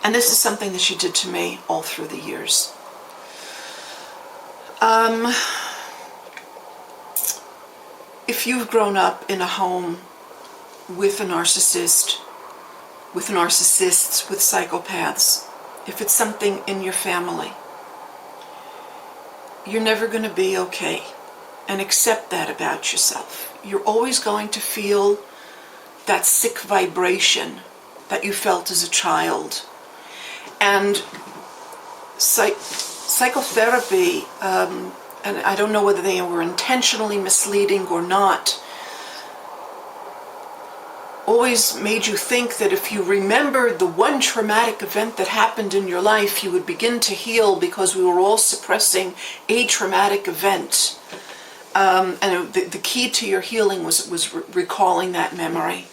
And this is something that she did to me all through the years. If you've grown up in a home with a narcissist, with narcissists, with psychopaths, if it's something in your family, you're never going to be okay. And accept that about yourself. You're always going to feel that sick vibration that you felt as a child. And psychotherapy, and I don't know whether they were intentionally misleading or not, always made you think that if you remembered the one traumatic event that happened in your life, you would begin to heal, because we were all suppressing a traumatic event. And the key to your healing was recalling that memory.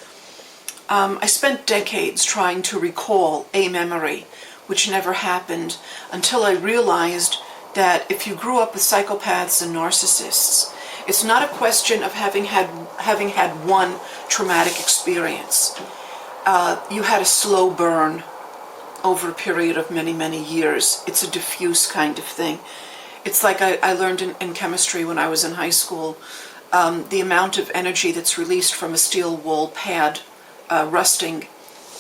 I spent decades trying to recall a memory, which never happened, until I realized that if you grew up with psychopaths and narcissists, it's not a question of having had one traumatic experience. You had a slow burn over a period of many, many years. It's a diffuse kind of thing. It's like I learned in chemistry when I was in high school, the amount of energy that's released from a steel wool pad rusting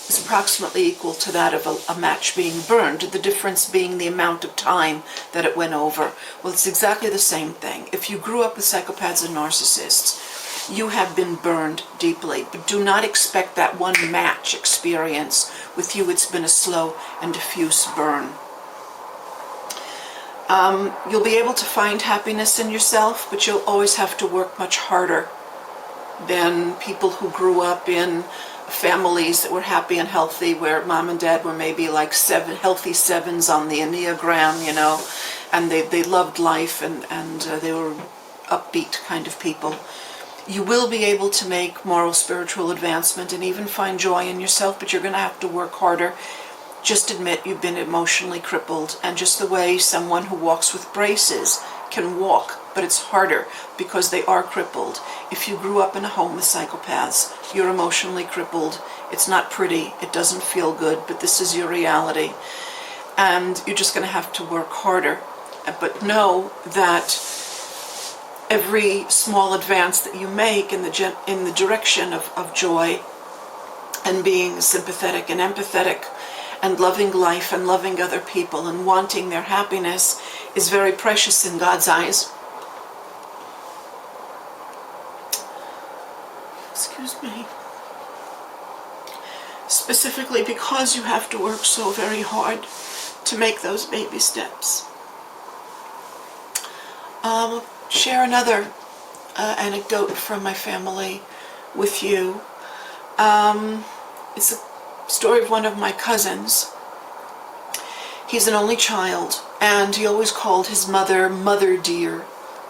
is approximately equal to that of a match being burned, the difference being the amount of time that it went over. Well, it's exactly the same thing. If you grew up with psychopaths and narcissists, you have been burned deeply, but do not expect that one match experience. With you, it's been a slow and diffuse burn. You'll be able to find happiness in yourself, but you'll always have to work much harder than people who grew up in families that were happy and healthy, where mom and dad were maybe like healthy sevens on the Enneagram, you know, and they loved life and they were upbeat kind of people. You will be able to make moral, spiritual advancement and even find joy in yourself, but you're going to have to work harder. Just admit you've been emotionally crippled, and just the way someone who walks with braces can walk, but it's harder because they are crippled. If you grew up in a home with psychopaths, you're emotionally crippled. It's not pretty, it doesn't feel good, but this is your reality. And you're just going to have to work harder. But know that every small advance that you make in the direction of joy and being sympathetic and empathetic and loving life and loving other people and wanting their happiness is very precious in God's eyes. Excuse me. Specifically because you have to work so very hard to make those baby steps. I'll share another anecdote from my family with you. It's a story of one of my cousins. He's an only child, and he always called his mother, Mother Dear,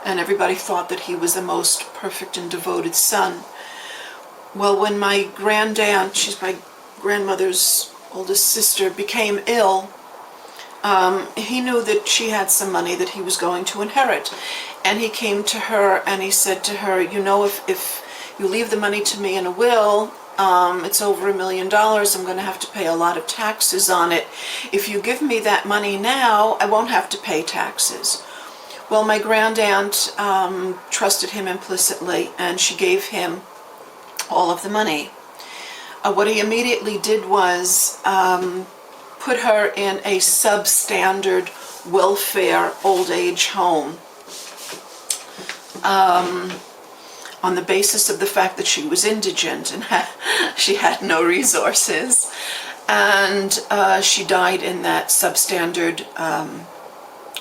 and everybody thought that he was the most perfect and devoted son. Well, when my grandaunt, she's my grandmother's oldest sister, became ill, he knew that she had some money that he was going to inherit. And he came to her and he said to her, you know, if you leave the money to me in a will, it's over $1 million. I'm going to have to pay a lot of taxes on it. If you give me that money now, I won't have to pay taxes. Well, my grandaunt trusted him implicitly, and she gave him all of the money. What he immediately did was put her in a substandard welfare old age home. On the basis of the fact that she was indigent and she had no resources. And she died in that substandard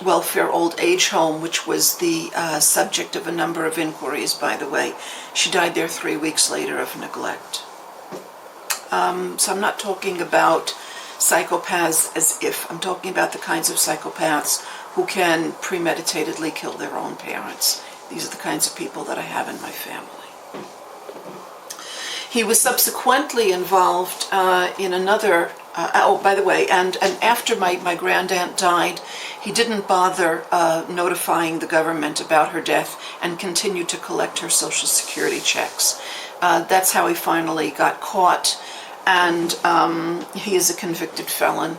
welfare old age home, which was the subject of a number of inquiries, by the way. She died there 3 weeks later of neglect. So I'm not talking about psychopaths as if. I'm talking about the kinds of psychopaths who can premeditatedly kill their own parents. These are the kinds of people that I have in my family. He was subsequently involved in another, by the way, and after my grandaunt died, he didn't bother notifying the government about her death and continued to collect her Social Security checks. That's how he finally got caught. and he is a convicted felon.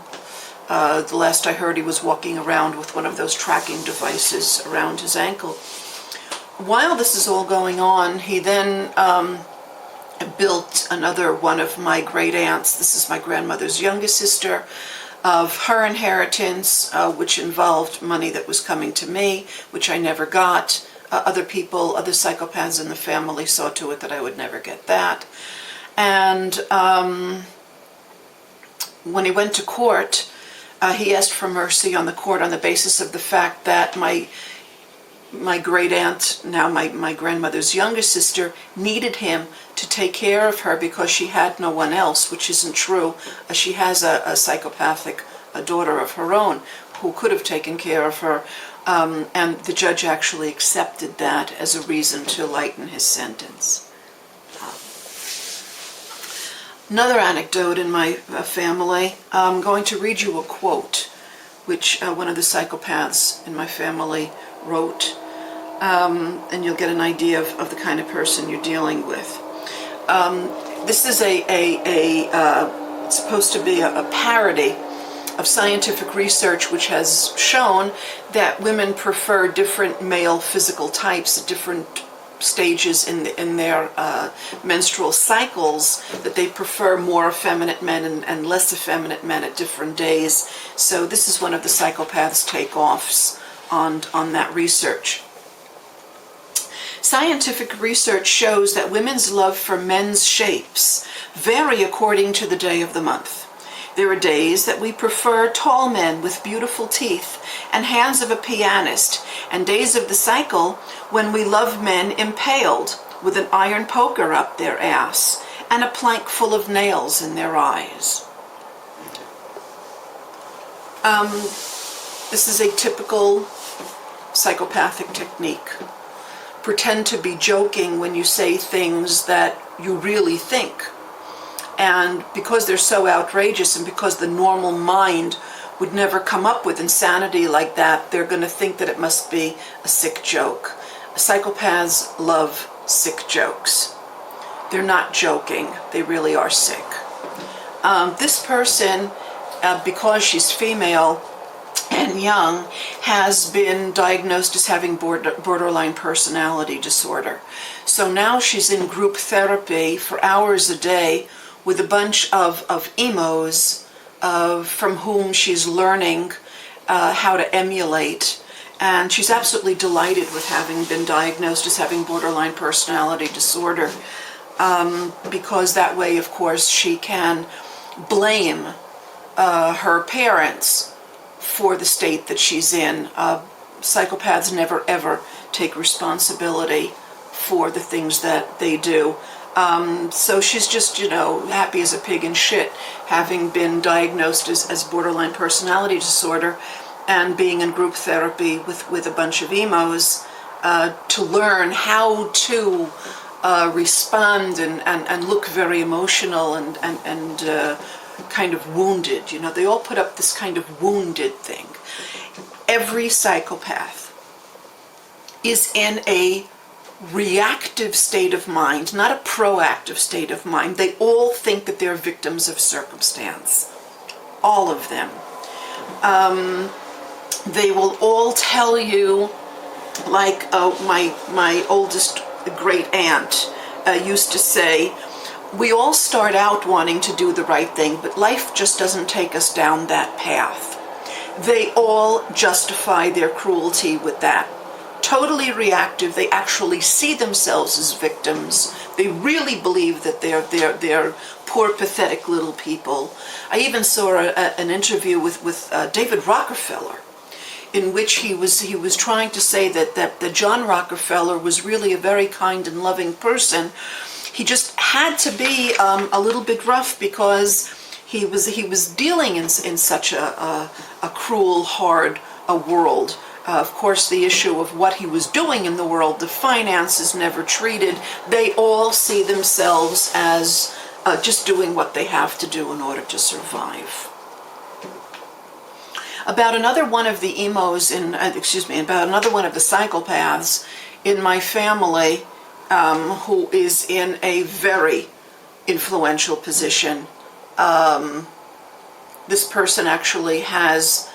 The last I heard, he was walking around with one of those tracking devices around his ankle. While this is all going on, he then built another one of my great aunts. This is my grandmother's youngest sister, of her inheritance, which involved money that was coming to me, which I never got. Other people, other psychopaths in the family saw to it that I would never get that. And when he went to court, he asked for mercy on the court on the basis of the fact that my great aunt, now my grandmother's youngest sister, needed him to take care of her because she had no one else, which isn't true. She has a psychopathic daughter of her own who could have taken care of her, and the judge actually accepted that as a reason to lighten his sentence. Another anecdote in my family, I'm going to read you a quote which one of the psychopaths in my family wrote, and you'll get an idea of the kind of person you're dealing with. This is it's supposed to be a parody of scientific research which has shown that women prefer different male physical types at different stages in their menstrual cycles, that they prefer more effeminate men and less effeminate men at different days. So this is one of the psychopaths' takeoffs on that research. Scientific research shows that women's love for men's shapes vary according to the day of the month. There are days that we prefer tall men with beautiful teeth and hands of a pianist, and days of the cycle when we love men impaled with an iron poker up their ass and a plank full of nails in their eyes. This is a typical psychopathic technique. Pretend to be joking when you say things that you really think. And because they're so outrageous and because the normal mind would never come up with insanity like that, they're going to think that it must be a sick joke. Psychopaths love sick jokes. They're not joking. They really are sick. This person, because she's female and young, has been diagnosed as having borderline personality disorder. So now she's in group therapy for hours a day with a bunch of emos from whom she's learning how to emulate. And she's absolutely delighted with having been diagnosed as having borderline personality disorder, because that way, of course, she can blame her parents for the state that she's in. Psychopaths never ever take responsibility for the things that they do. So she's just, happy as a pig in shit, having been diagnosed as borderline personality disorder and being in group therapy with a bunch of emos to learn how to respond and look very emotional and kind of wounded. They all put up this kind of wounded thing. Every psychopath is in a reactive state of mind, not a proactive state of mind. They all think that they're victims of circumstance. All of them. They will all tell you, like my oldest great aunt used to say, we all start out wanting to do the right thing, but life just doesn't take us down that path. They all justify their cruelty with that. Totally reactive. They actually see themselves as victims. They really believe that they're poor, pathetic little people. I even saw an interview with David Rockefeller, in which he was trying to say that John Rockefeller was really a very kind and loving person. He just had to be a little bit rough because he was dealing in such a cruel, hard world. Of course, the issue of what he was doing in the world, the finances never treated. They all see themselves as just doing what they have to do in order to survive. About another one of the emos about another one of the psychopaths in my family, who is in a very influential position this person actually has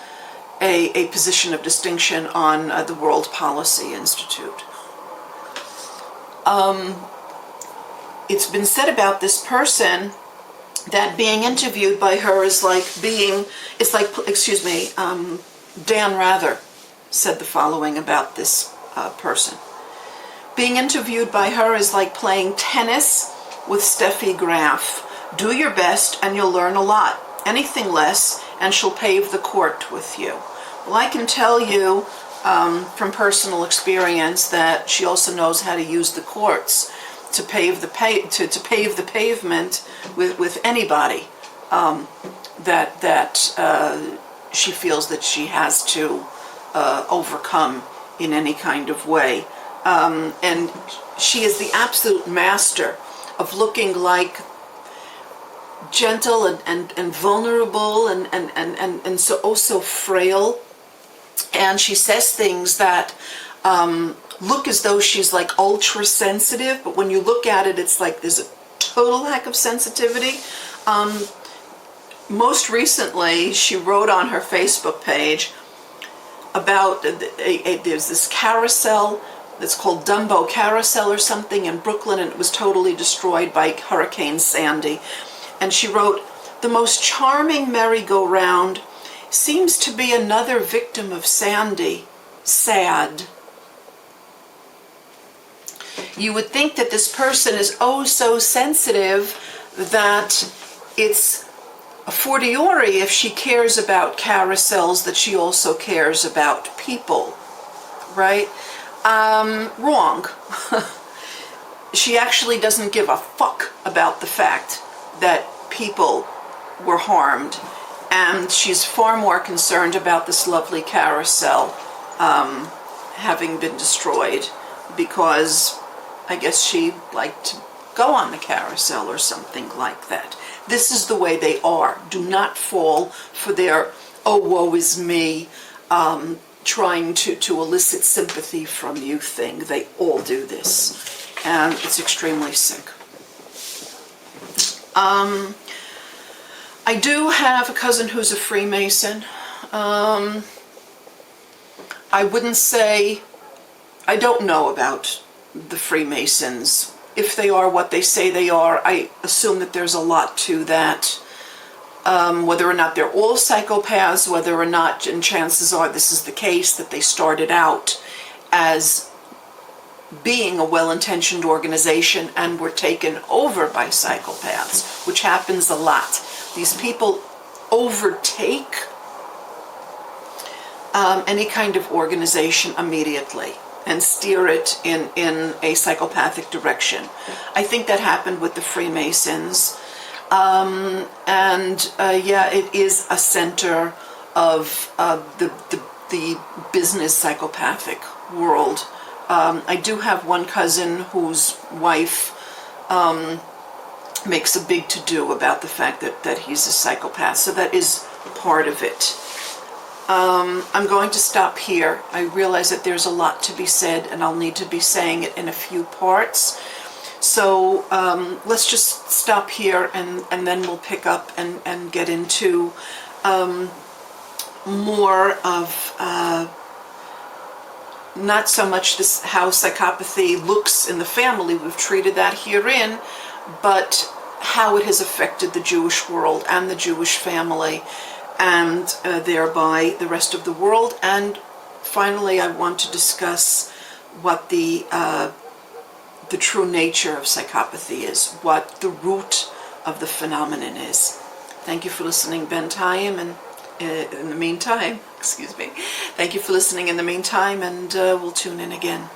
a position of distinction on the World Policy Institute. It's been said about this person that being interviewed by her is like Dan Rather said the following about this person. Being interviewed by her is like playing tennis with Steffi Graf. Do your best and you'll learn a lot. Anything less and she'll pave the court with you. Well, I can tell you from personal experience that she also knows how to use the courts to pave the pavement with anybody that she feels that she has to overcome in any kind of way. And she is the absolute master of looking like gentle and vulnerable and so frail. And she says things that look as though she's like ultra sensitive, but when you look at it, it's like there's a total lack of sensitivity. Most recently, she wrote on her Facebook page about there's this carousel that's called Dumbo Carousel or something in Brooklyn, and it was totally destroyed by Hurricane Sandy. And she wrote, "The most charming merry-go-round seems to be another victim of Sandy. Sad." You would think that this person is oh so sensitive that it's a fortiori if she cares about carousels that she also cares about people, right? Wrong. She actually doesn't give a fuck about the fact that people were harmed, and she's far more concerned about this lovely carousel having been destroyed because I guess she liked to go on the carousel or something like that. This is the way they are. Do not fall for their oh woe is me trying to elicit sympathy from you thing. They all do this, and it's extremely sick. I do have a cousin who's a Freemason. I wouldn't say, I don't know about the Freemasons. If they are what they say they are, I assume that there's a lot to that. Whether or not they're all psychopaths, whether or not, and chances are this is the case, that they started out as being a well-intentioned organization and were taken over by psychopaths, which happens a lot. These people overtake any kind of organization immediately and steer it in a psychopathic direction. I think that happened with the Freemasons. Yeah, it is a center of the business psychopathic world. I do have one cousin whose wife makes a big to-do about the fact that he's a psychopath, so that is part of it. I'm going to stop here. I realize that there's a lot to be said, and I'll need to be saying it in a few parts. So let's just stop here, and then we'll pick up and get into more of not so much this how psychopathy looks in the family, we've treated that herein, but how it has affected the Jewish world and the Jewish family, and thereby the rest of the world. And finally, I want to discuss what the true nature of psychopathy is, what the root of the phenomenon is. Thank you for listening, Bentayim, and in the meantime, excuse me, thank you for listening in the meantime, and we'll tune in again.